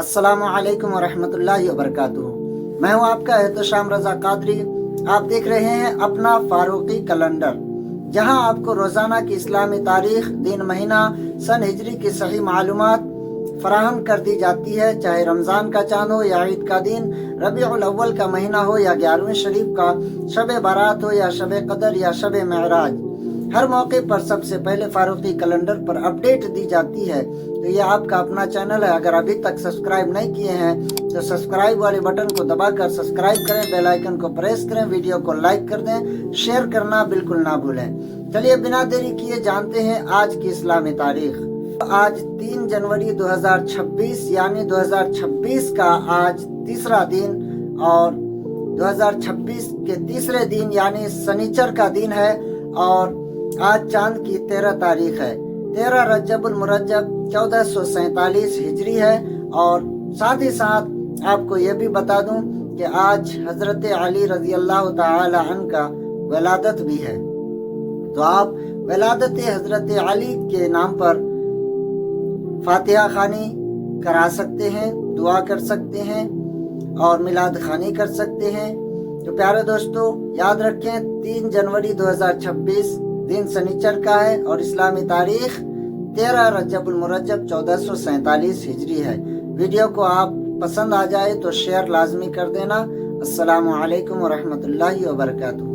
अस्सलामु अलैकुम वरहमतुल्लाहि वबरकातुहू। मैं हूँ आपका एहतशाम रज़ा कादरी। आप देख रहे हैं अपना फारूकी कैलेंडर, जहां आपको रोज़ाना की इस्लामी तारीख, दिन, महीना, सन हिजरी की सही मालूमात फराहम कर दी जाती है। चाहे रमज़ान का चांद हो या ईद का दिन, रबीउल अव्वल का महीना हो या 11वीं शरीफ का, शब बारात हो या शब कदर या शब मेराज, हर मौके पर सबसे पहले फारूकी कैलेंडर पर अपडेट दी जाती है। तो ये आपका अपना चैनल है। अगर अभी तक सब्सक्राइब नहीं किए हैं तो सब्सक्राइब वाले बटन को दबाकर सब्सक्राइब करें, बेल आइकन को प्रेस करें, वीडियो को लाइक कर दें, शेयर करना बिल्कुल ना भूलें। चलिए बिना देरी किए जानते हैं आज की इस्लामी तारीख। आज 3 जनवरी 2026 यानी 2026 का आज तीसरा दिन और 2026 के तीसरे दिन यानी शनिचर का दिन है और आज चांद की 13 तारीख है। 13 रजबुल मुरज्जब 1447 हिजरी है। और साथ ही साथ आपको ये भी बता दूं कि आज हजरत अली रजी अल्लाह ताला अन्हु का विलादत भी है। तो आप विलादत हजरत अली के नाम पर फातिहा खानी करा सकते हैं, दुआ कर सकते हैं और मिलाद खानी कर सकते हैं। तो प्यारे दोस्तों याद रखें 3 जनवरी 2026 दिन शनिचर का है और इस्लामी तारीख 13 रजबुल मुरज्जब 1447 हिजरी है। वीडियो को आप पसंद आ जाए तो शेयर लाजमी कर देना। अस्सलामु अलैकुम वरहमतुल्लाहि वबरकातुहू।